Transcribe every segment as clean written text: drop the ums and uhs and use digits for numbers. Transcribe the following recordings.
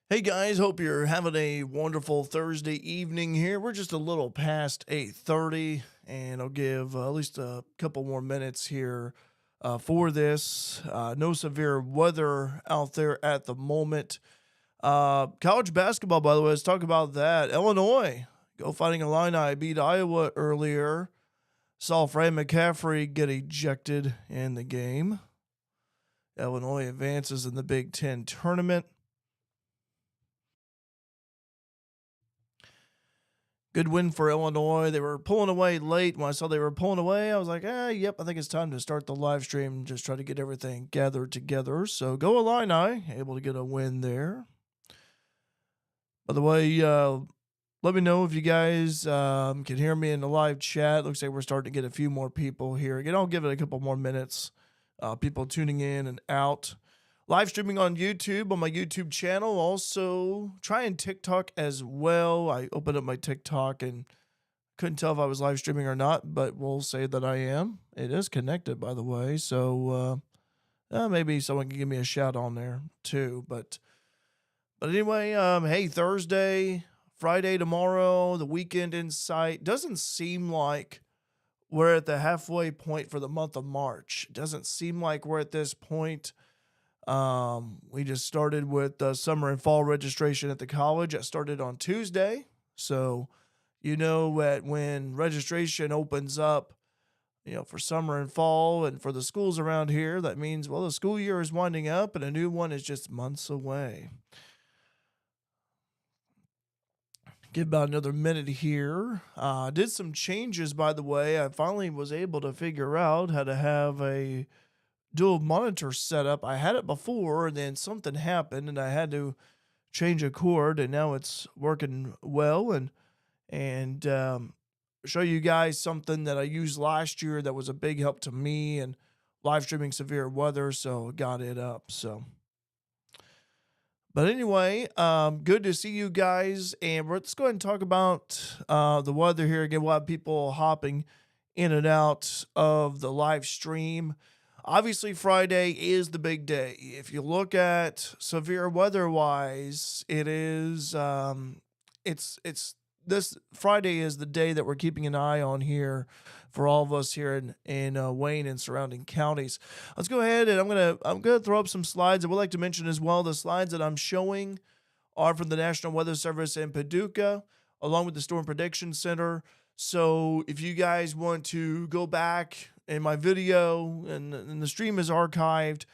Hey guys, hope you're having a wonderful Thursday evening here. We're just a little past 8:30 and I'll give at least a couple more minutes here for this. No severe weather out there at the moment. College basketball, by the way, let's talk about that. Illinois, go Fighting Illini beat Iowa earlier. Saw Fred McCaffrey get ejected in the game. Illinois advances in the Big Ten tournament. Good win for Illinois. They were pulling away late. When I saw they were pulling away, I was like, yep, I think it's time to start the live stream and just try to get everything gathered together. So go Illini, able to get a win there. By the way, let me know if you guys can hear me in the live chat. Looks like we're starting to get a few more people here. Again, I'll give it a couple more minutes. People tuning in and out. Live streaming on YouTube, on my YouTube channel. Also, trying TikTok as well. I opened up my TikTok and couldn't tell if I was live streaming or not, but we'll say that I am. It is connected, by the way. So maybe someone can give me a shout on there too. But anyway, hey, Thursday, Friday tomorrow, the weekend in sight. Doesn't seem like we're at the halfway point for the month of March. Doesn't seem like we're at this point. We just started with summer and fall registration at the college. I started on Tuesday. So, that when registration opens up, for summer and fall and for the schools around here, that means, well, the school year is winding up and a new one is just months away. Give about another minute here. Did some changes, by the way. I finally was able to figure out how to have a dual monitor setup. I had it before, and then something happened, and I had to change a cord, and now it's working well. And show you guys something that I used last year that was a big help to me and live streaming severe weather. So got it up. But anyway, good to see you guys, and let's go ahead and talk about the weather here again. We'll have people hopping in and out of the live stream. Obviously, Friday is the big day. If you look at severe weather-wise, it's this Friday is the day that we're keeping an eye on here for all of us here in Wayne and surrounding counties. Let's go ahead and I'm gonna throw up some slides. I would like to mention as well the slides that I'm showing are from the National Weather Service in Paducah, along with the Storm Prediction Center. So if you guys want to go back in my video and the stream is archived,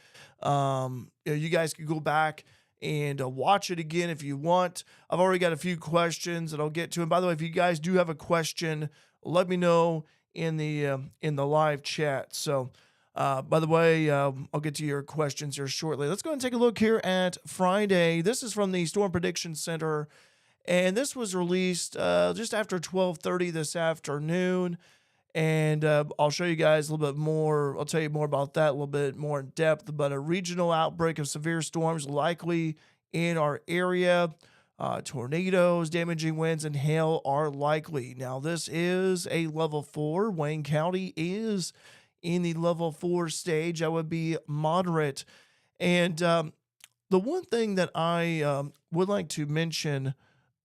you guys can go back and watch it again if you want. I've already got a few questions that I'll get to. And by the way, if you guys do have a question, let me know in the live chat. So, by the way, I'll get to your questions here shortly. Let's go ahead and take a look here at Friday. This is from the Storm Prediction Center, and this was released just after 12:30 this afternoon. And I'll show you guys a little bit more. I'll tell you more about that a little bit more in depth. But a regional outbreak of severe storms likely in our area. Tornadoes, damaging winds, and hail are likely. Now, this is a level 4. Wayne County is in the level 4 stage. I would be moderate. And the one thing that I would like to mention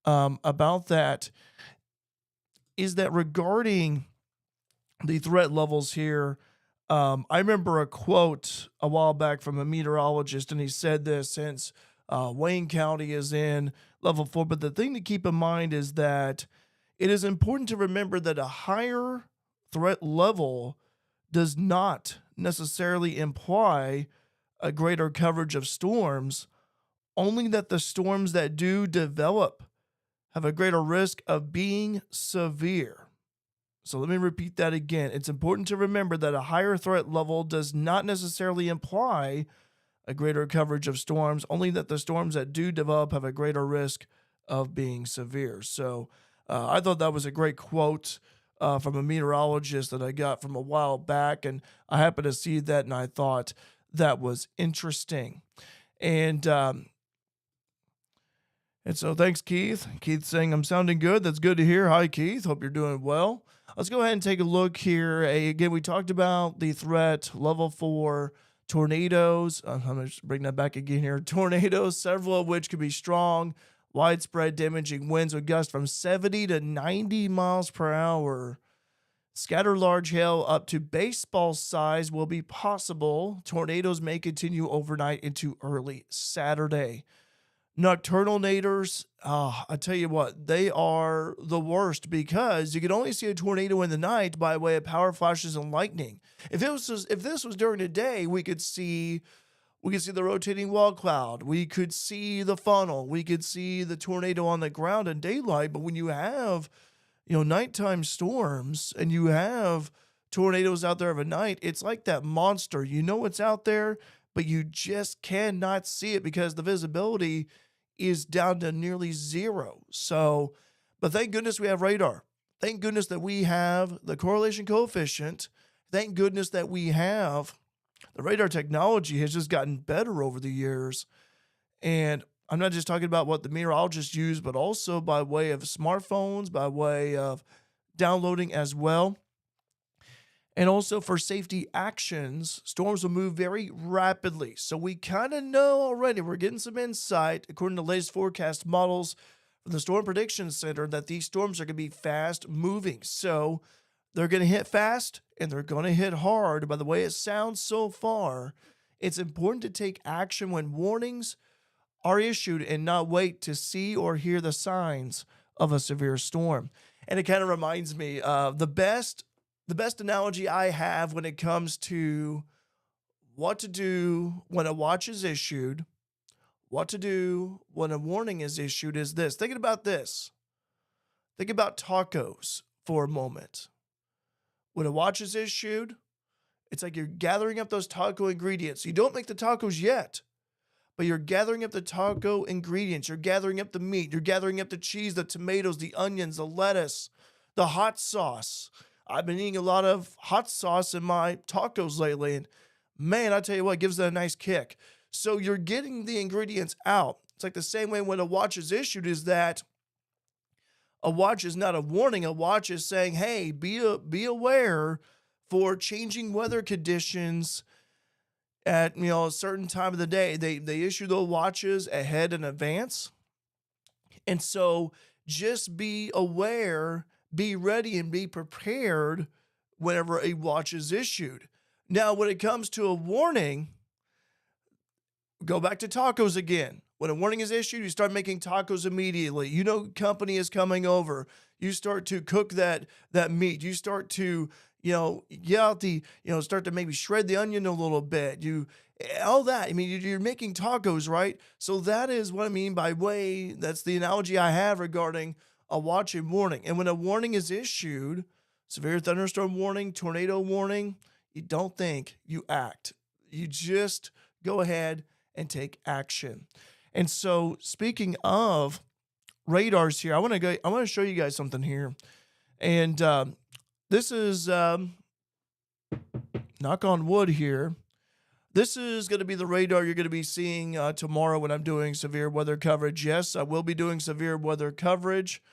about that is that regarding the threat levels here, I remember a quote a while back from a meteorologist, and he said this: since Wayne County is in level 4, but the thing to keep in mind is that it is important to remember that a higher threat level does not necessarily imply a greater coverage of storms, only that the storms that do develop have a greater risk of being severe. So let me repeat that again. It's important to remember that a higher threat level does not necessarily imply a greater coverage of storms, only that the storms that do develop have a greater risk of being severe. So I thought that was a great quote from a meteorologist that I got from a while back, and I happened to see that, and I thought that was interesting. And so thanks, Keith. Keith saying I'm sounding good. That's good to hear. Hi, Keith. Hope you're doing well. Let's go ahead and take a look here. Again, we talked about the threat level 4 tornadoes. I'm going to bring that back again here. Tornadoes, several of which could be strong, widespread damaging winds with gusts from 70 to 90 miles per hour. Scattered large hail up to baseball size will be possible. Tornadoes may continue overnight into early Saturday. Nocturnal naders, I tell you what, they are the worst because you can only see a tornado in the night by way of power flashes and lightning. If this was during the day, we could see the rotating wall cloud, we could see the funnel, we could see the tornado on the ground in daylight. But when you have nighttime storms and you have tornadoes out there of a night, it's like that monster. You know it's out there, but you just cannot see it because the visibility is down to nearly zero. So, but thank goodness we have radar. Thank goodness that we have the correlation coefficient. Thank goodness that we have the radar technology has just gotten better over the years. And I'm not just talking about what the meteorologists use, but also by way of smartphones, by way of downloading as well. And also for safety actions, storms will move very rapidly. So we kind of know already, we're getting some insight, according to the latest forecast models from the Storm Prediction Center, that these storms are going to be fast moving. So they're going to hit fast and they're going to hit hard. By the way it sounds so far, it's important to take action when warnings are issued and not wait to see or hear the signs of a severe storm. And it kind of reminds me of the best analogy I have when it comes to what to do when a watch is issued, what to do when a warning is issued is this. Thinking about this. Think about tacos for a moment. When a watch is issued, it's like you're gathering up those taco ingredients. You don't make the tacos yet, but you're gathering up the taco ingredients. You're gathering up the meat. You're gathering up the cheese, the tomatoes, the onions, the lettuce, the hot sauce. I've been eating a lot of hot sauce in my tacos lately, and man, I tell you what, it gives that a nice kick. So you're getting the ingredients out. It's like the same way when a watch is issued, is that a watch is not a warning. A watch is saying, hey, be aware for changing weather conditions at a certain time of the day. They issue those watches ahead in advance. And so just be aware, be ready, and be prepared whenever a watch is issued. Now, when it comes to a warning, go back to tacos again. When a warning is issued, you start making tacos immediately. You know company is coming over. You start to cook that meat. You start to, get out start to maybe shred the onion a little bit. All that. I mean, you're making tacos, right? So that is what I mean that's the analogy I have regarding a watch and warning. And when a warning is issued, severe thunderstorm warning, tornado warning, you don't think, you act. You just go ahead and take action. And so, speaking of radars here, I want to show you guys something here. And this is knock on wood here. This is going to be the radar you're going to be seeing tomorrow when I'm doing severe weather coverage. Yes, I will be doing severe weather coverage.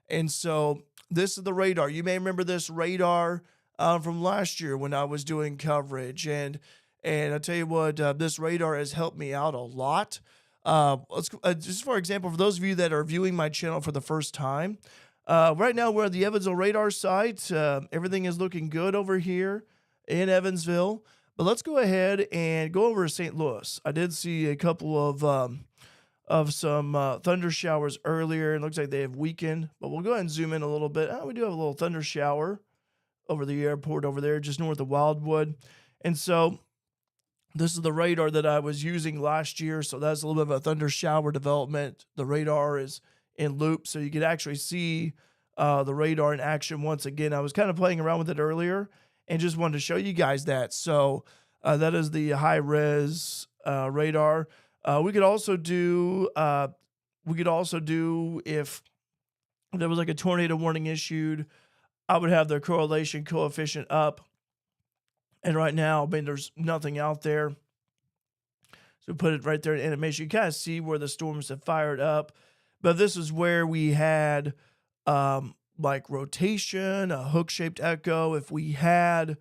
And so this is the radar. You may remember this radar from last year when I was doing coverage. And I tell you what, this radar has helped me out a lot. Just for example, for those of you that are viewing my channel for the first time, right now we're at the Evansville radar site. Everything is looking good over here in Evansville. But let's go ahead and go over to St. Louis. I did see a couple of some thunder showers earlier. It looks like they have weakened, but we'll go ahead and zoom in a little bit. We do have a little thunder shower over the airport over there, just north of Wildwood. And so this is the radar that I was using last year. So that's a little bit of a thunder shower development. The radar is in loop, so you can actually see the radar in action once again. I was kind of playing around with it earlier and just wanted to show you guys that. So that is the high res radar. We could also do if there was like a tornado warning issued, I would have the correlation coefficient up. And right now, I mean, there's nothing out there. So put it right there in animation. You kind of see where the storms have fired up. But this is where we had like rotation, a hook-shaped echo. If we had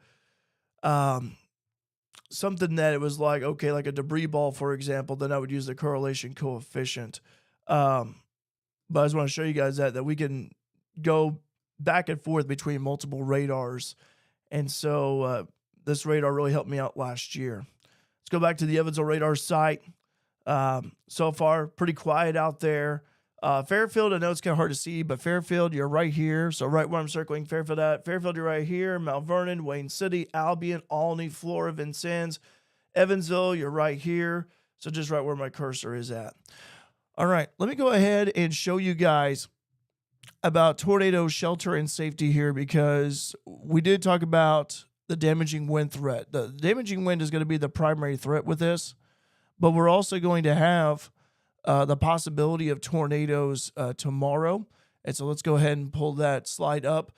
something that it was like, okay, like a debris ball, for example, then I would use the correlation coefficient. Um, but I just want to show you guys that we can go back and forth between multiple radars. And so this radar really helped me out last year. Let's go back to the Evansville radar site. So far, pretty quiet out there. Fairfield, I know it's kind of hard to see, but Fairfield, you're right here. So right where I'm circling Fairfield at. Fairfield, you're right here. Mount Vernon, Wayne City, Albion, Albany, Flora, Vincennes. Evansville, you're right here. So just right where my cursor is at. All right, let me go ahead and show you guys about tornado shelter and safety here, because we did talk about the damaging wind threat. The damaging wind is going to be the primary threat with this, but we're also going to have the possibility of tornadoes tomorrow. And so let's go ahead and pull that slide up.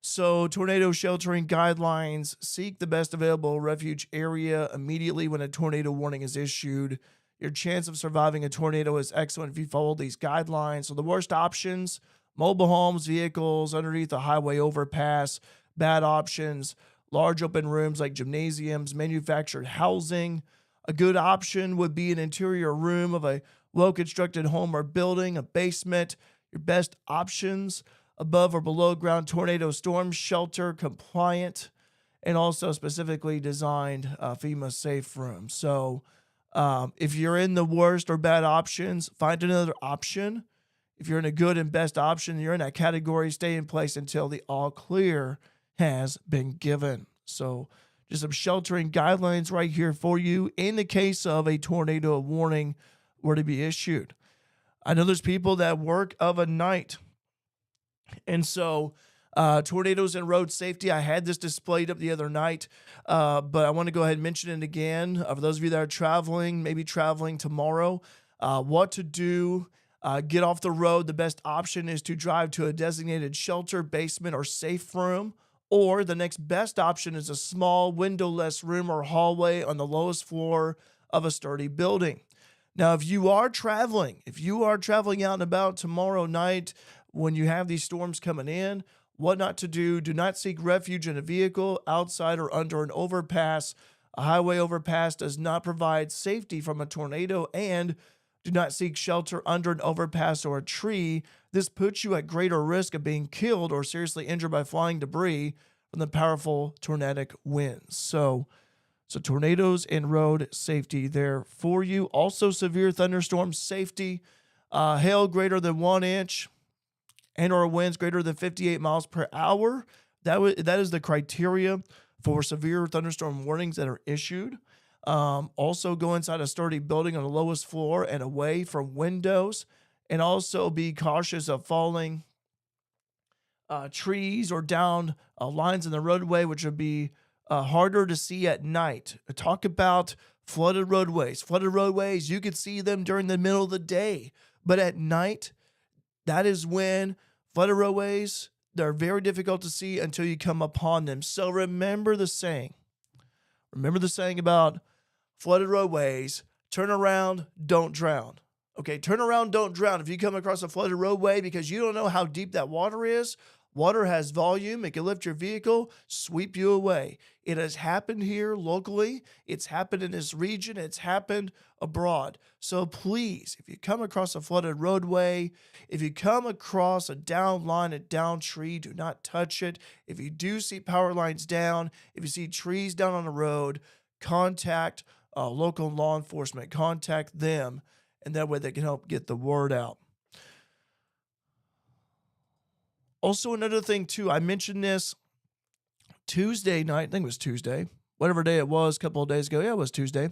So tornado sheltering guidelines: seek the best available refuge area immediately when a tornado warning is issued. Your chance of surviving a tornado is excellent if you follow these guidelines. So the worst options: mobile homes, vehicles underneath a highway overpass. Bad options: large open rooms like gymnasiums, manufactured housing. A good option would be an interior room of a well-constructed home or building, a basement. Your best options: above or below ground tornado storm shelter compliant, and also specifically designed FEMA safe rooms. So if you're in the worst or bad options, find another option. If you're in a good and best option, you're in that category, stay in place until the all clear has been given. So just some sheltering guidelines right here for you in the case of a tornado warning were to be issued. I know there's people that work of a night. And so tornadoes and road safety, I had this displayed up the other night, but I want to go ahead and mention it again. For those of you that are traveling, maybe traveling tomorrow, what to do. Get off the road. The best option is to drive to a designated shelter, basement, or safe room. Or the next best option is a small windowless room or hallway on the lowest floor of a sturdy building. Now, if you are traveling out and about tomorrow night when you have these storms coming in, what not to do: do not seek refuge in a vehicle, outside, or under an overpass. A highway overpass does not provide safety from a tornado, and do not seek shelter under an overpass or a tree. This puts you at greater risk of being killed or seriously injured by flying debris from the powerful tornadic winds. So tornadoes and road safety there for you. Also severe thunderstorm safety: hail greater than 1 inch and or winds greater than 58 miles per hour. That is the criteria for severe thunderstorm warnings that are issued. Also go inside a sturdy building on the lowest floor and away from windows, and also be cautious of falling trees or down lines in the roadway, which would be harder to see at night. Talk about flooded roadways. Flooded roadways, you could see them during the middle of the day, but at night, that is when flooded roadways, they're very difficult to see until you come upon them. So remember the saying. Remember the saying about flooded roadways: turn around, don't drown. Okay, turn around, don't drown. If you come across a flooded roadway, because you don't know how deep that water is, water has volume. It can lift your vehicle, sweep you away. It has happened here locally. It's happened in this region. It's happened abroad. So please, if you come across a flooded roadway, if you come across a down line, a down tree, do not touch it. If you do see power lines down, if you see trees down on the road, contact local law enforcement. Contact them, and that way they can help get the word out. Also, another thing too, I mentioned this Tuesday night. I think it was Tuesday, whatever day it was, a couple of days ago. Yeah, it was Tuesday.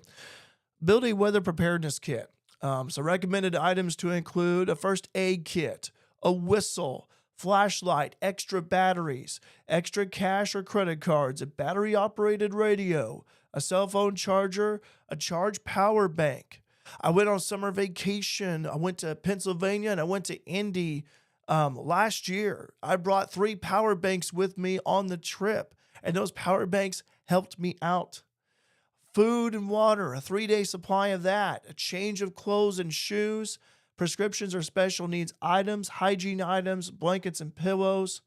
Build a weather preparedness kit. So recommended items to include a first aid kit, a whistle, flashlight, extra batteries, extra cash or credit cards, a battery operated radio, a cell phone charger, a charged power bank. I went on summer vacation. I went to Pennsylvania and I went to Indy last year. I brought 3 power banks with me on the trip, and those power banks helped me out. Food and water, a 3-day supply of that, a change of clothes and shoes, prescriptions or special needs items, hygiene items, blankets and pillows,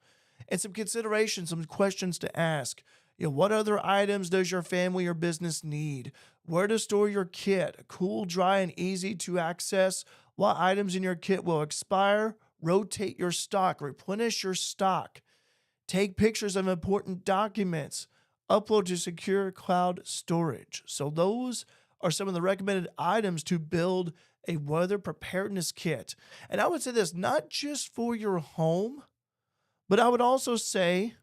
and some considerations, some questions to ask. What other items does your family or business need? Where to store your kit? Cool, dry, and easy to access. What items in your kit will expire? Rotate your stock, replenish your stock. Take pictures of important documents. Upload to secure cloud storage. So, those are some of the recommended items to build a weather preparedness kit. And I would say this not just for your home, but I would also say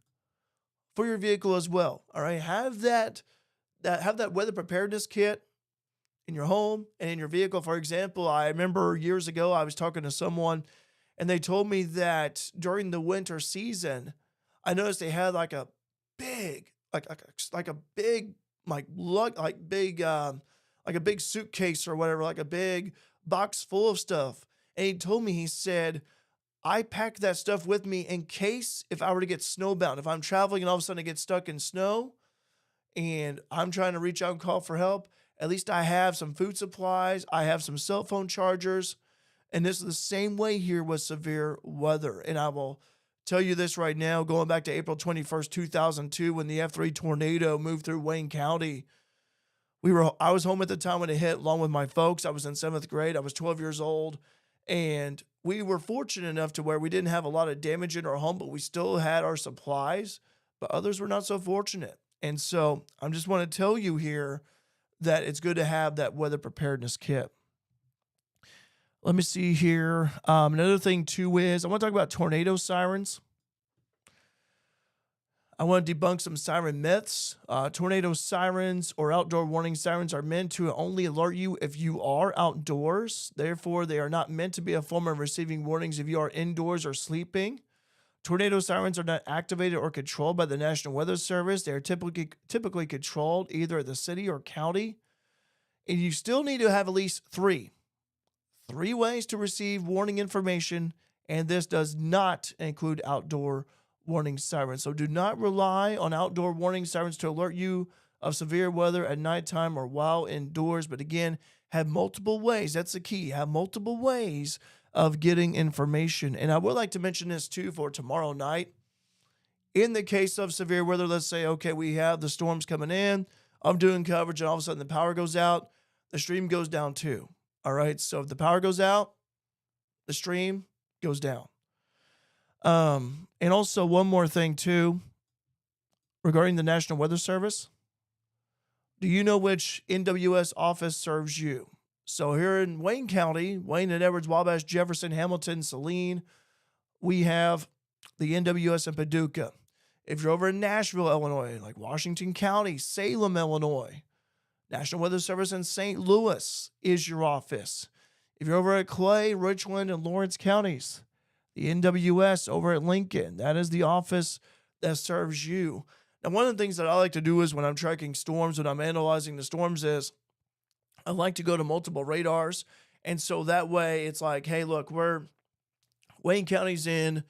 for your vehicle as well. All right. Have that weather preparedness kit in your home and in your vehicle. For example, I remember years ago I was talking to someone and they told me that during the winter season, I noticed they had like a big, like a big, like a big suitcase or whatever, like a big box full of stuff. And he told me, he said, I pack that stuff with me in case if I were to get snowbound, if I'm traveling and all of a sudden I get stuck in snow and I'm trying to reach out and call for help, at least I have some food supplies, I have some cell phone chargers. And this is the same way here with severe weather. And I will tell you this right now, going back to April 21st, 2002, when the F3 tornado moved through Wayne County. I was home at the time when it hit, along with my folks. I was in seventh grade. I was 12 years old. And we were fortunate enough to where we didn't have a lot of damage in our home, but we still had our supplies. But others were not so fortunate. And so I just want to tell you here that it's good to have that weather preparedness kit. Let me see here. Another thing, too, is I want to talk about tornado sirens. I want to debunk some siren myths. Tornado sirens or outdoor warning sirens are meant to only alert you if you are outdoors. Therefore, they are not meant to be a form of receiving warnings if you are indoors or sleeping. Tornado sirens are not activated or controlled by the National Weather Service. They are typically controlled either at the city or county. And you still need to have at least three ways to receive warning information, and this does not include outdoor warning sirens. So do not rely on outdoor warning sirens to alert you of severe weather at nighttime or while indoors. But again, have multiple ways. That's the key. Have multiple ways of getting information. And I would like to mention this too for tomorrow night. In the case of severe weather, let's say, okay, we have the storms coming in. I'm doing coverage and all of a sudden the power goes out. The stream goes down too. All right. So if the power goes out, the stream goes down. And also one more thing too, regarding the National Weather Service. Do you know which NWS office serves you? So here in Wayne County, Wayne and Edwards, Wabash, Jefferson, Hamilton, Saline, we have the NWS in Paducah. If you're over in Nashville, Illinois, like Washington County, Salem, Illinois, National Weather Service in St. Louis is your office. If you're over at Clay, Richland, and Lawrence counties, the NWS over at Lincoln, that is the office that serves you. Now, one of the things that I like to do is when I'm tracking storms, when I'm analyzing the storms, is I like to go to multiple radars. And so that way it's like, hey, look, Wayne County's in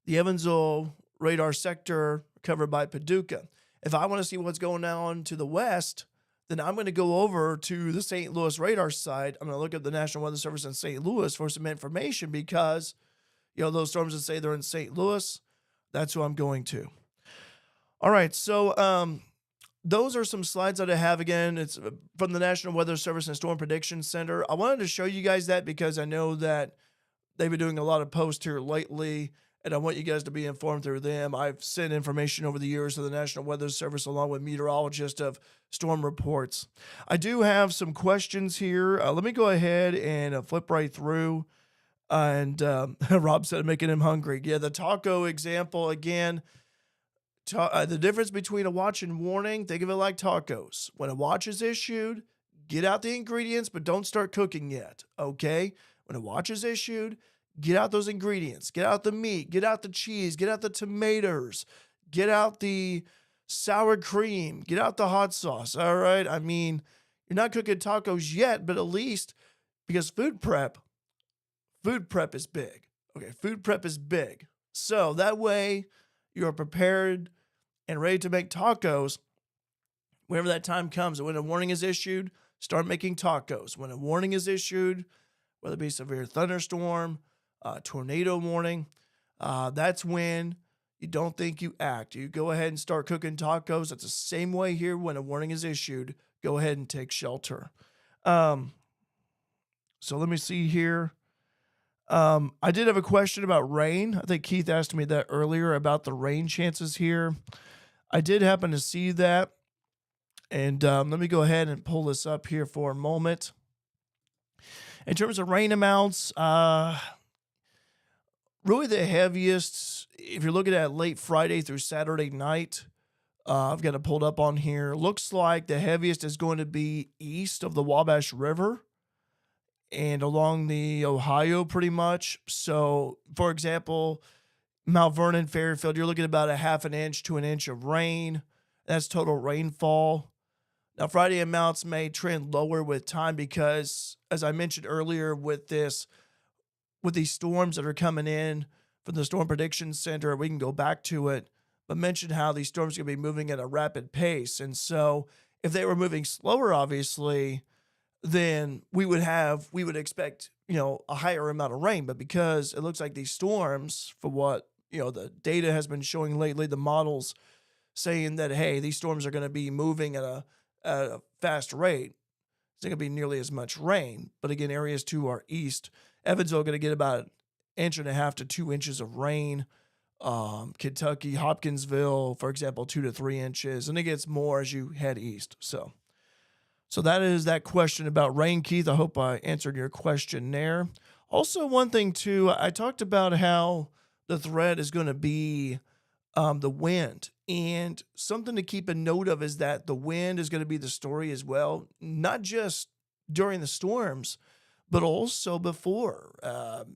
the Evansville radar sector covered by Paducah. If I want to see what's going on to the west, then I'm going to go over to the St. Louis radar site. I'm going to look at the National Weather Service in St. Louis for some information because, those storms that say they're in St. Louis, that's who I'm going to. All right, so those are some slides that I have. Again, it's from the National Weather Service and Storm Prediction Center. I wanted to show you guys that because I know that they've been doing a lot of posts here lately, and I want you guys to be informed through them. I've sent information over the years to the National Weather Service along with meteorologists of storm reports. I do have some questions here. Let me go ahead and flip right through. And Rob said, making him hungry. Yeah, the taco example, again, the difference between a watch and warning, think of it like tacos. When a watch is issued, get out the ingredients, but don't start cooking yet, okay? When a watch is issued, get out those ingredients. Get out the meat. Get out the cheese. Get out the tomatoes. Get out the sour cream. Get out the hot sauce, all right? I mean, you're not cooking tacos yet, but at least, because food prep is big. Okay, food prep is big. So that way you're prepared and ready to make tacos whenever that time comes. And when a warning is issued, start making tacos. When a warning is issued, whether it be severe thunderstorm, tornado warning, that's when You don't think, you act. You go ahead and start cooking tacos. That's the same way here when a warning is issued. Go ahead and take shelter. Um, so let me see here. I did have a question about rain. I think Keith asked me that earlier about the rain chances here. I did happen to see that. And let me go ahead and pull this up here for a moment. In terms of rain amounts, really the heaviest, if you're looking at late Friday through Saturday night, I've got it pulled up on here. Looks like the heaviest is going to be east of the Wabash River and along the Ohio pretty much. So, for example, Mount Vernon, Fairfield, you're looking at about a half an inch to an inch of rain. That's total rainfall. Now, Friday amounts may trend lower with time because, as I mentioned earlier, with these storms that are coming in from the Storm Prediction Center, we can go back to it, but mention how these storms are going to be moving at a rapid pace. And so, if they were moving slower, obviously, then we would expect, a higher amount of rain. But because it looks like these storms, for what, the data has been showing lately, the models saying that, hey, these storms are going to be moving at a fast rate. It's not going to be nearly as much rain. But again, areas to our east, Evansville going to get about an inch and a half to 2 inches of rain. Kentucky, Hopkinsville, for example, 2 to 3 inches, and it gets more as you head east. So that is that question about rain, Keith. I hope I answered your question there. Also, one thing too, I talked about how the threat is going to be the wind. And something to keep a note of is that the wind is going to be the story as well, not just during the storms, but also before.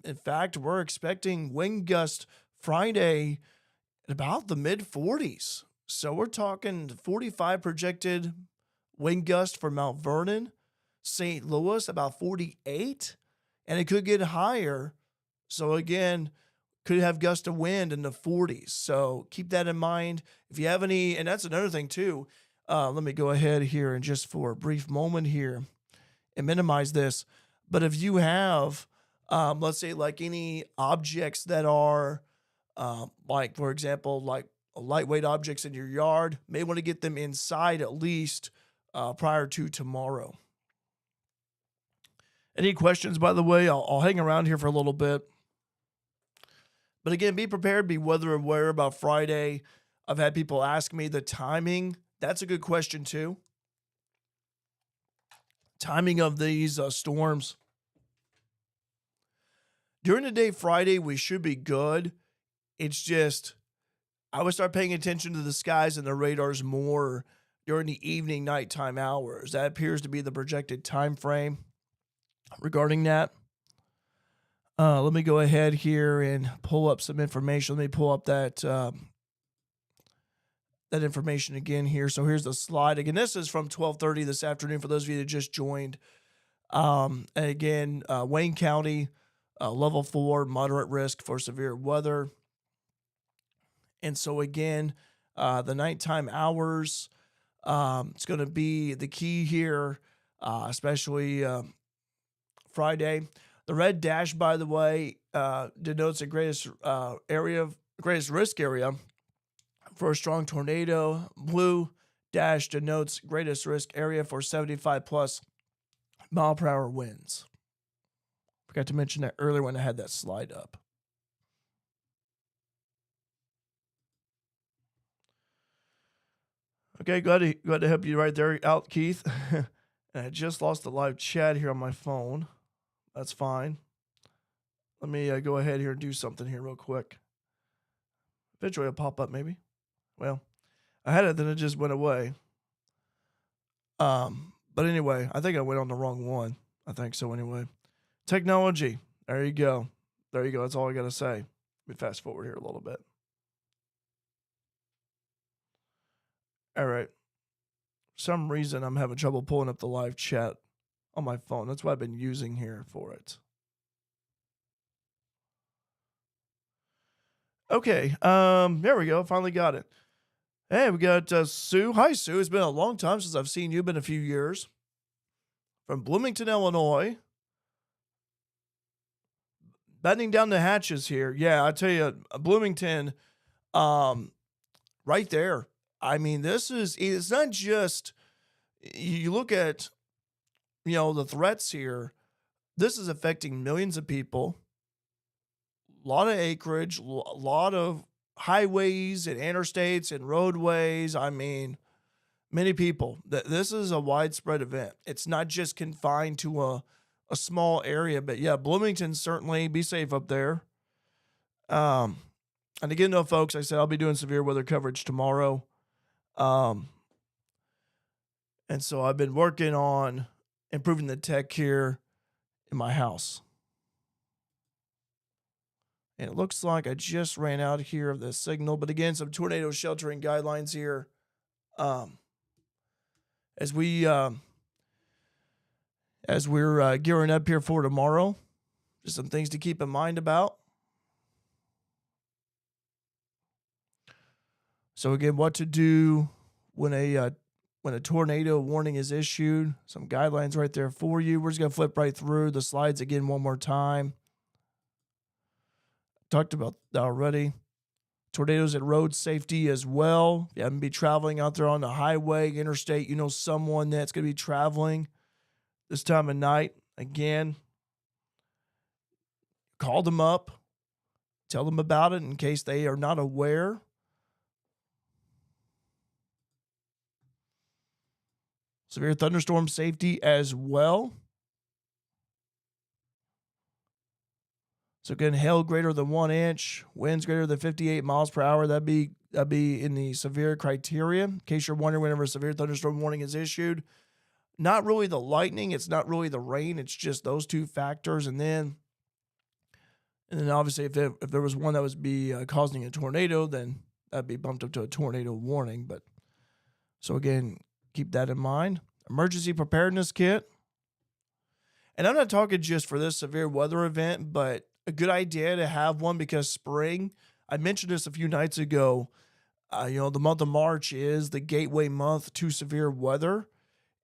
In fact, we're expecting wind gust Friday at about the mid 40s. So we're talking 45 projected wind gust for Mount Vernon, St. Louis, about 48, and it could get higher. So again, could have gust of wind in the 40s. So keep that in mind. If you have any, and that's another thing too. Let me go ahead here and just for a brief moment here and minimize this. But if you have, let's say, like any objects that are, like for example, like lightweight objects in your yard, may want to get them inside at least prior to tomorrow. Any questions, by the way? I'll hang around here for a little bit. But again, be prepared, be weather aware about Friday. I've had people ask me the timing. That's a good question too. Timing of these storms. During the day Friday, we should be good. It's just, I would start paying attention to the skies and the radars more during the evening, nighttime hours. That appears to be the projected time frame regarding that. Let me go ahead here and pull up some information. Let me pull up that information again here. So here's the slide. Again, this is from 12:30 this afternoon for those of you that just joined. And again, Wayne County, level 4, moderate risk for severe weather. And so again, the nighttime hours, it's going to be the key here, especially Friday. The red dash, by the way, denotes the greatest risk area for a strong tornado. Blue dash denotes greatest risk area for 75 plus mile per hour winds. Forgot to mention that earlier when I had that slide up. Okay, glad to help you right there out, Keith. And I just lost the live chat here on my phone. That's fine. Let me go ahead here and do something here real quick. Eventually it'll pop up maybe. Well, I had it, then it just went away. But anyway, I think I went on the wrong one. I think so anyway. Technology. There you go. There you go. That's all I got to say. Let me fast forward here a little bit. All right. For some reason, I'm having trouble pulling up the live chat on my phone. That's what I've been using here for it. Okay. There we go. Finally got it. Hey, we got Sue. Hi, Sue. It's been a long time since I've seen you. Been a few years. From Bloomington, Illinois. Battening down the hatches here. Yeah, I tell you, Bloomington, Um, right there. I mean, it's not just, you look at, the threats here. This is affecting millions of people, a lot of acreage, a lot of highways and interstates and roadways. I mean, many people. This is a widespread event. It's not just confined to a small area, but yeah, Bloomington, certainly be safe up there. Um, and again, though, folks, I said I'll be doing severe weather coverage tomorrow. Um, and so I've been working on improving the tech here in my house. And it looks like I just ran out here of the signal. But again, some tornado sheltering guidelines here. Um, as we as we're gearing up here for tomorrow, just some things to keep in mind about. So again, what to do when a tornado warning is issued. Some guidelines right there for you. We're just gonna flip right through the slides again one more time. Talked about that already. Tornadoes and road safety as well. If you haven't been traveling out there on the highway, interstate, you know someone that's going to be traveling this time of night. Again, call them up, tell them about it in case they are not aware. Severe thunderstorm safety as well. So again, hail greater than 1 inch, winds greater than 58 miles per hour. That'd be in the severe criteria. In case you're wondering, whenever a severe thunderstorm warning is issued, not really the lightning, it's not really the rain, it's just those two factors. And then obviously, if there was one that was causing a tornado, then that'd be bumped up to a tornado warning. But so again, keep that in mind. Emergency preparedness kit. And I'm not talking just for this severe weather event, but a good idea to have one because spring, I mentioned this a few nights ago, the month of March is the gateway month to severe weather.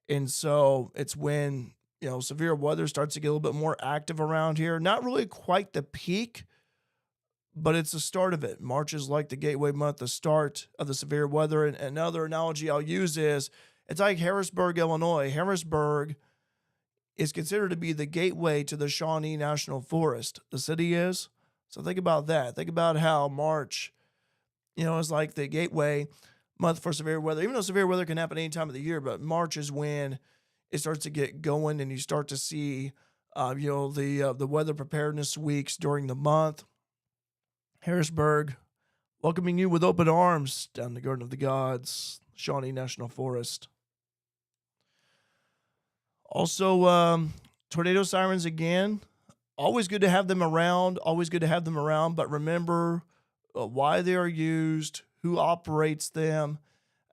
And so it's when, severe weather starts to get a little bit more active around here. Not really quite the peak, but it's the start of it. March is like the gateway month, the start of the severe weather. And another analogy I'll use is it's like Harrisburg, Illinois. Harrisburg is considered to be the gateway to the Shawnee National Forest. The city is. So think about that. Think about how March, is like the gateway month for severe weather. Even though severe weather can happen any time of the year, but March is when it starts to get going and you start to see, the weather preparedness weeks during the month. Harrisburg, welcoming you with open arms down the Garden of the Gods, Shawnee National Forest. Also, tornado sirens again. Always good to have them around. But remember why they are used, who operates them,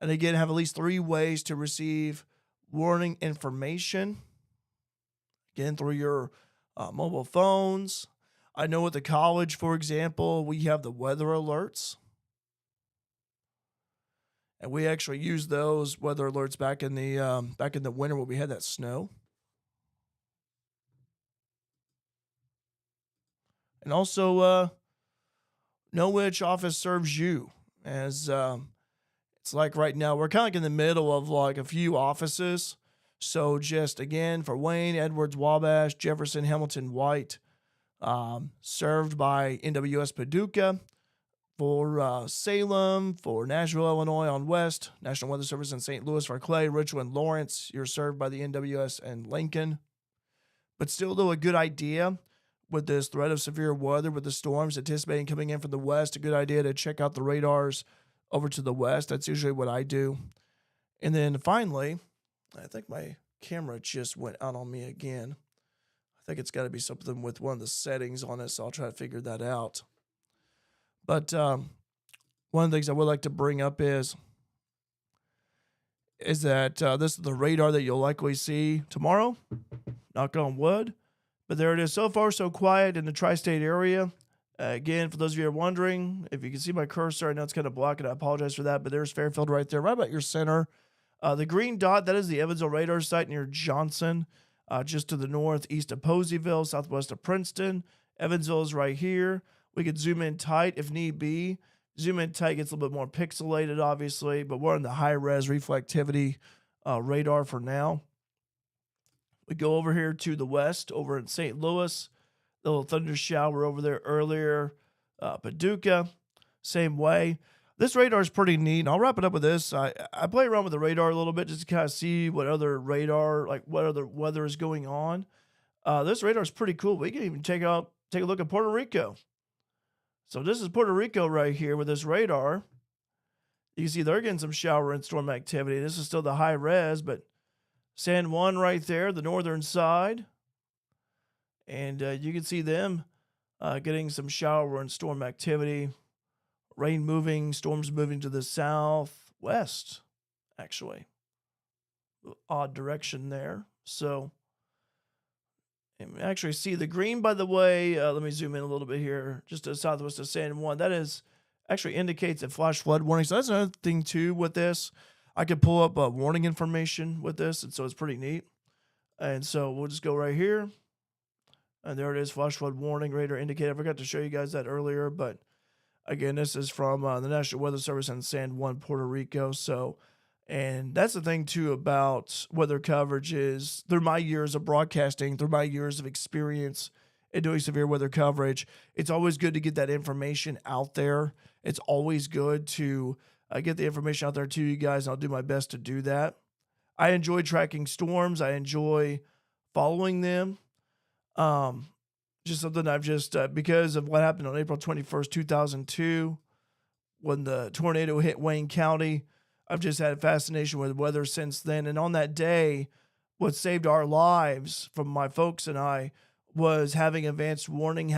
and again, have at least 3 ways to receive warning information. Again, through your mobile phones. I know at the college, for example, we have the weather alerts. And we actually used those weather alerts back in the winter when we had that snow. And also, know which office serves you. As it's like right now, we're kind of like in the middle of like a few offices. So just again, for Wayne, Edwards, Wabash, Jefferson, Hamilton, White, served by NWS Paducah. For Salem, for Nashville, Illinois on West, National Weather Service in St. Louis for Clay, Richland, Lawrence, you're served by the NWS and Lincoln. But still, though, a good idea with this threat of severe weather, with the storms anticipating coming in from the west, a good idea to check out the radars over to the west. That's usually what I do. And then finally, I think my camera just went out on me again. I think it's got to be something with one of the settings on it, so I'll try to figure that out. But one of the things I would like to bring up is that this is the radar that you'll likely see tomorrow. Knock on wood. But there it is. So far, so quiet in the tri-state area. Again, for those of you who are wondering, if you can see my cursor, I know it's kind of blocking. I apologize for that. But there's Fairfield right there, right about your center. The green dot, that is the Evansville radar site near Johnson, just to the northeast of Poseyville, southwest of Princeton. Evansville is right here. We could zoom in tight if need be. Zoom in tight, gets a little bit more pixelated, obviously, but we're on the high res reflectivity radar for now. We go over here to the west, over in St. Louis, the little thunder shower over there earlier. Paducah, same way. This radar is pretty neat. And I'll wrap it up with this. I play around with the radar a little bit just to kind of see what other radar, like what other weather is going on. This radar is pretty cool. We can even take a look at Puerto Rico. So this is Puerto Rico right here with this radar. You can see they're getting some shower and storm activity. This is still the high res, but San Juan right there, the northern side. And you can see them getting some shower and storm activity. Rain moving, storms moving to the southwest, actually. Odd direction there. So, and we actually see the green, by the way. Let me zoom in a little bit here, just to the southwest of San Juan. That is actually indicates a flash flood warning. So that's another thing, too, with this. I could pull up warning information with this, and so it's pretty neat. And so we'll just go right here. And there it is, flash flood warning, radar indicator. I forgot to show you guys that earlier, but again, this is from the National Weather Service in San Juan, Puerto Rico. So, and that's the thing too about weather coverage is through my years of broadcasting, through my years of experience in doing severe weather coverage, it's always good to get that information out there. It's always good to get the information out there to you guys, and I'll do my best to do that. I enjoy tracking storms. I enjoy following them. Just something I've just, because of what happened on April 21st, 2002, when the tornado hit Wayne County, I've just had a fascination with weather since then. And on that day, what saved our lives from my folks and I was having advanced warning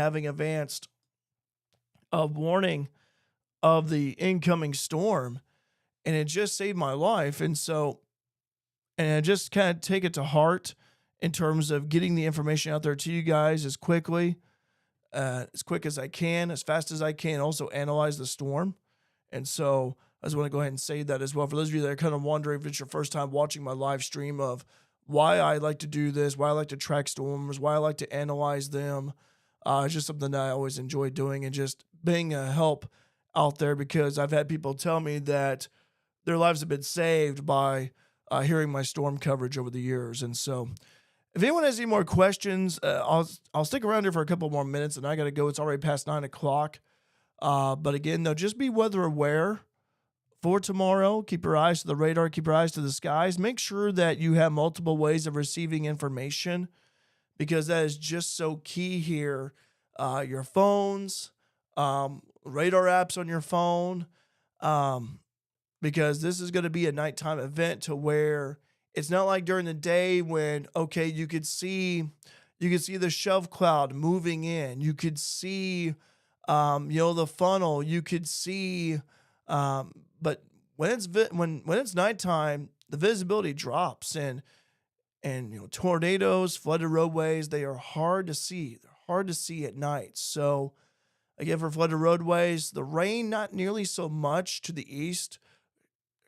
of the incoming storm. And it just saved my life. And so, and I just kind of take it to heart in terms of getting the information out there to you guys as quick as I can, as fast as I can, also analyze the storm. And so I just want to go ahead and say that as well. For those of you that are kind of wondering if it's your first time watching my live stream of why I like to do this, why I like to track storms, why I like to analyze them, it's just something that I always enjoy doing and just being a help out there, because I've had people tell me that their lives have been saved by hearing my storm coverage over the years. And so if anyone has any more questions, I'll stick around here for a couple more minutes, and I got to go. It's already past 9 o'clock. But again, though, just be weather aware for tomorrow. Keep your eyes to the radar. Keep your eyes to the skies. Make sure that you have multiple ways of receiving information, because that is just so key here. Your phones, radar apps on your phone, because this is going to be a nighttime event to where it's not like during the day when, okay, you could see the shelf cloud moving in. You could see, the funnel. You could see, but when it's nighttime, the visibility drops, and tornadoes, flooded roadways, they are hard to see. They're hard to see at night. So again, for flooded roadways, the rain not nearly so much to the east.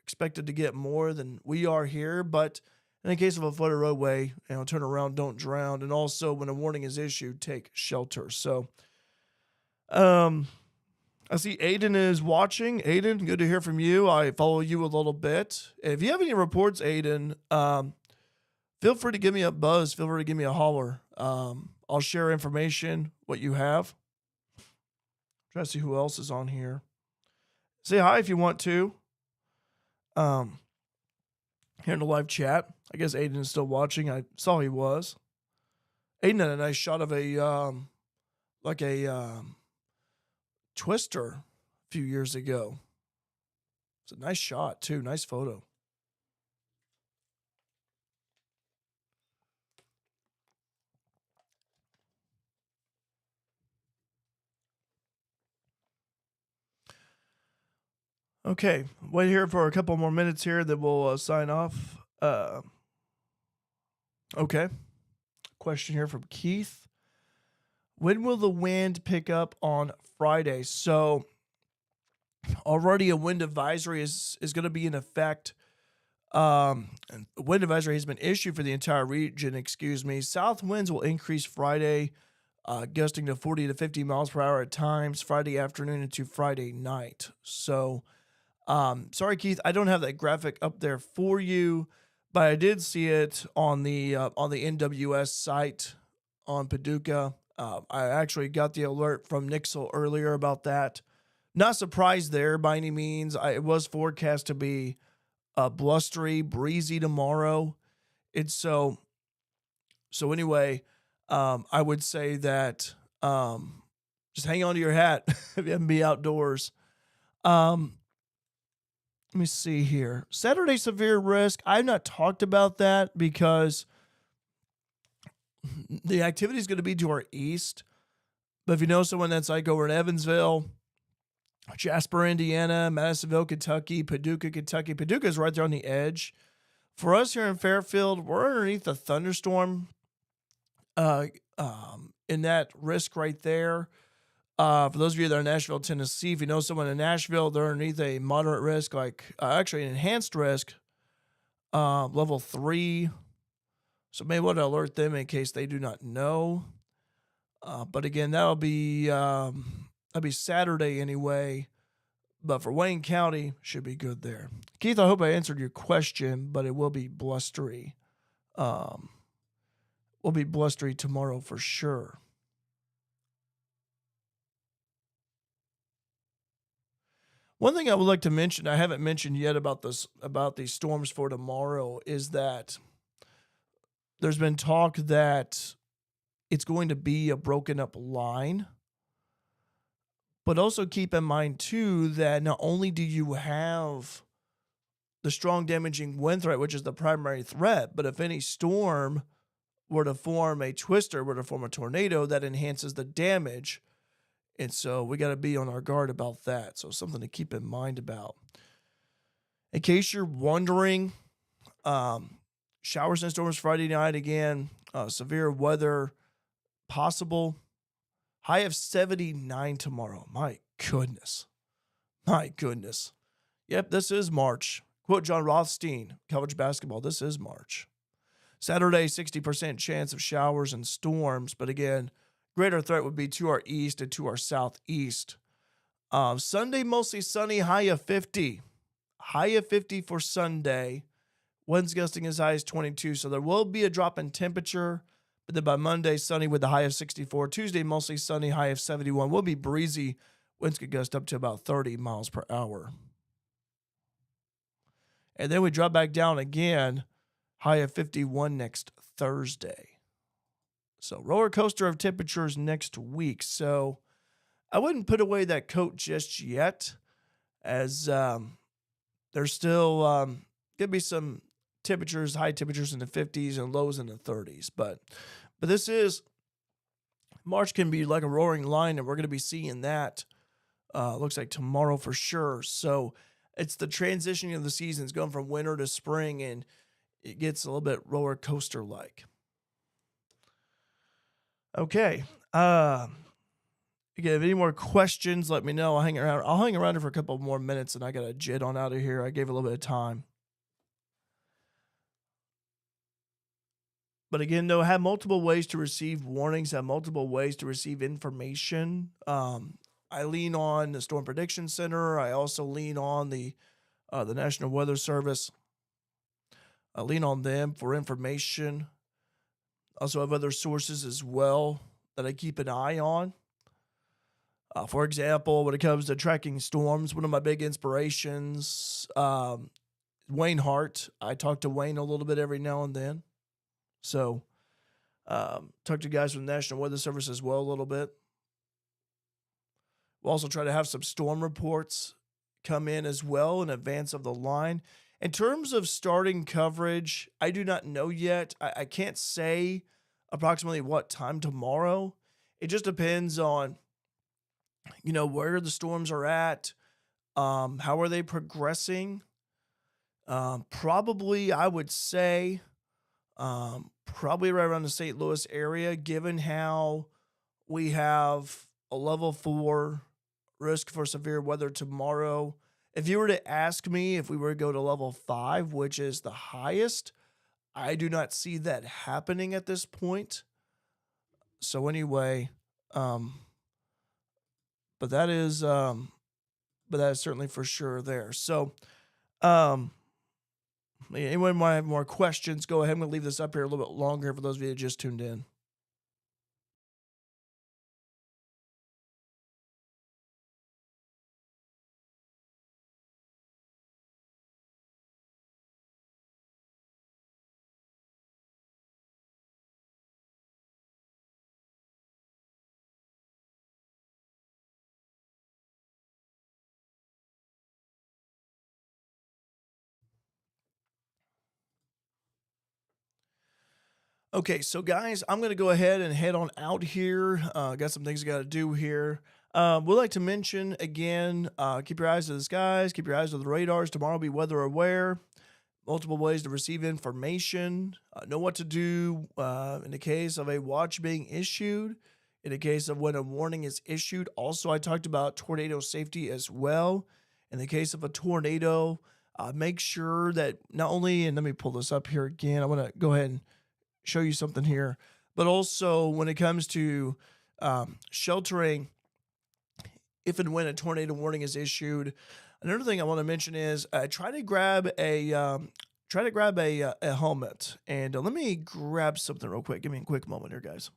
Expected to get more than we are here, but in the case of a flooded roadway, turn around, don't drown, and also when a warning is issued, take shelter. So, I see Aiden is watching. Aiden, good to hear from you. I follow you a little bit. If you have any reports, Aiden, feel free to give me a buzz. Feel free to give me a holler. I'll share information, what you have. Try to see who else is on here. Say hi if you want to. Here in the live chat. I guess Aiden is still watching. I saw he was. Aiden had a nice shot of a twister a few years ago. It's a nice shot too. Nice photo. Okay, wait here for a couple more minutes here, then we'll sign off. Okay. Question here from Keith. When will the wind pick up on Friday? So already a wind advisory is going to be in effect. And wind advisory has been issued for the entire region, South winds will increase Friday gusting to 40 to 50 miles per hour at times, Friday afternoon into Friday night. So, sorry, Keith, I don't have that graphic up there for you, but I did see it on the NWS site on Paducah. I actually got the alert from Nixle earlier about that. Not surprised there by any means. It was forecast to be blustery, breezy tomorrow. It's so anyway. I would say that just hang on to your hat if you haven't be outdoors. Um, Let me see here. Saturday severe risk. I've not talked about that because the activity is going to be to our east. But if you know someone that's like over in Evansville, Jasper, Indiana, Madisonville, Kentucky, Paducah is right there on the edge. For us here in Fairfield, we're underneath the thunderstorm uh, in that risk right there. For those of you that are in Nashville, Tennessee, if you know someone in Nashville, they're underneath a moderate risk, like actually an enhanced risk, level 3. So maybe want to alert them in case they do not know. But again, that'll be Saturday anyway. But for Wayne County, should be good there. Keith, I hope I answered your question, but it will be blustery. Um, will be blustery tomorrow for sure. One thing I would like to mention, I haven't mentioned yet about these storms for tomorrow, is that there's been talk that it's going to be a broken up line. But also keep in mind too that not only do you have the strong damaging wind threat, which is the primary threat, but if any storm were to form a twister, were to form a tornado, that enhances the damage. And so we got to be on our guard about that. So something to keep in mind about. In case you're wondering, showers and storms Friday night again, severe weather possible. High of 79 tomorrow. My goodness. My goodness. Yep, this is March. Quote John Rothstein, college basketball. This is March. Saturday, 60% chance of showers and storms. But again, greater threat would be to our east and to our southeast. Sunday, mostly sunny, high of 50. High of 50 for Sunday. Winds gusting as high as 22. So there will be a drop in temperature. But then by Monday, sunny with a high of 64. Tuesday, mostly sunny, high of 71. Will be breezy. Winds could gust up to about 30 miles per hour. And then we drop back down again, high of 51 next Thursday. So roller coaster of temperatures next week. So I wouldn't put away that coat just yet, as there's still going to be some temperatures, high temperatures in the 50s and lows in the 30s. But this is, March can be like a roaring lion, and we're going to be seeing that, looks like tomorrow for sure. So it's the transitioning of the seasons going from winter to spring, and it gets a little bit roller coaster like. Okay. Again, if any more questions, let me know. I'll hang around here for a couple more minutes, and I got to jet on out of here. I gave a little bit of time. But again, though, have multiple ways to receive warnings, have multiple ways to receive information. I lean on the Storm Prediction Center. I also lean on the National Weather Service. I lean on them for information. Also have other sources as well that I keep an eye on. For example, when it comes to tracking storms, one of my big inspirations, Wayne Hart. I talk to Wayne a little bit every now and then. So, talk to guys from the National Weather Service as well a little bit. We'll also try to have some storm reports come in as well in advance of the line. In terms of starting coverage, I do not know yet. I can't say approximately what time tomorrow. It just depends on, where the storms are at, how are they progressing. Probably, I would say, probably right around the St. Louis area, given how we have a level 4 risk for severe weather tomorrow. If you were to ask me if we were to go to level 5, which is the highest, I do not see that happening at this point. So anyway, um, but that is but that is certainly for sure there. So um, anyone might have more questions? Go ahead. I'm gonna leave this up here a little bit longer for those of you that just tuned in. Okay, so guys, I'm gonna go ahead and head on out here. Got some things I gotta do here. We'd like to mention again, keep your eyes to the skies, keep your eyes to the radars. Tomorrow, be weather aware. Multiple ways to receive information. Know what to do in the case of a watch being issued. In the case of when a warning is issued. Also, I talked about tornado safety as well. In the case of a tornado, make sure that not only, and let me pull this up here again. I want to go ahead and show you something here. But also, when it comes to sheltering, if and when a tornado warning is issued, another thing I want to mention is try to grab a helmet. And let me grab something real quick. Give me a quick moment here, guys.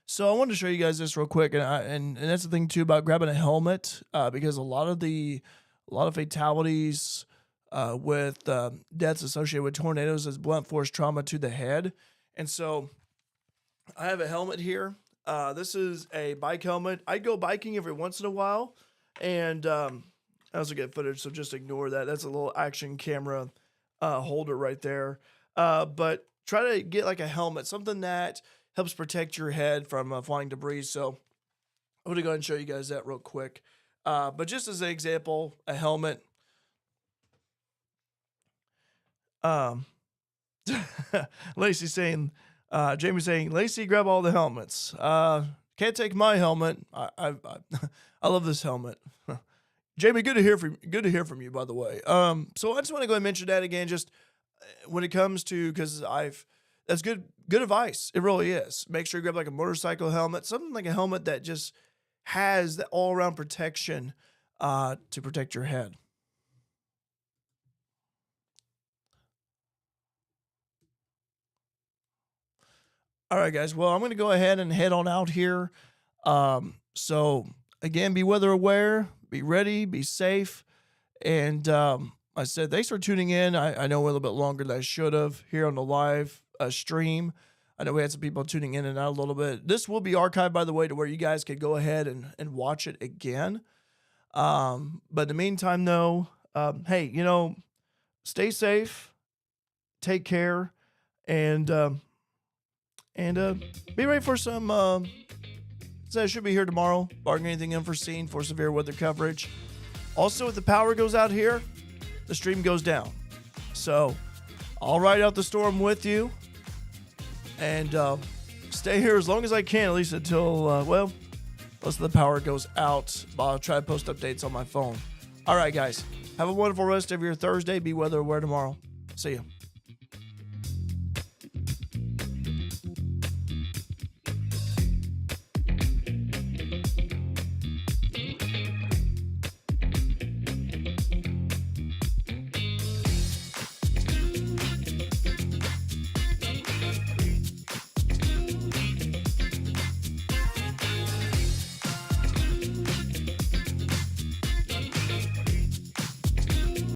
So I wanted to show you guys this real quick, and that's the thing too about grabbing a helmet, because a lot of fatalities with deaths associated with tornadoes is blunt force trauma to the head, and so I have a helmet here. This is a bike helmet. I go biking every once in a while, and I also get footage, so just ignore that. That's a little action camera holder right there. But try to get like a helmet, something that helps protect your head from flying debris. So I'm gonna go ahead and show you guys that real quick. But just as an example, a helmet. Um, Lacey saying, Jamie saying, Lacey, grab all the helmets. Can't take my helmet. I love this helmet. Jamie, good to hear from you, by the way. So I just want to go ahead and mention that again, just when it comes to, because that's good advice. It really is. Make sure you grab like a motorcycle helmet, something like a helmet that just has the all around protection to protect your head. All right, guys. Well, I'm going to go ahead and head on out here. So again, be weather aware, be ready, be safe. And I said, thanks for tuning in. I know a little bit longer than I should have here on the live stream. I know we had some people tuning in and out a little bit. This will be archived, by the way, to where you guys can go ahead and watch it again. But in the meantime, though, hey, stay safe, take care, and be ready for some. So I should be here tomorrow, barring anything unforeseen for severe weather coverage. Also, if the power goes out here, the stream goes down. So I'll ride out the storm with you and stay here as long as I can, at least until, most of the power goes out. I'll try to post updates on my phone. All right, guys. Have a wonderful rest of your Thursday. Be weather aware tomorrow. See you.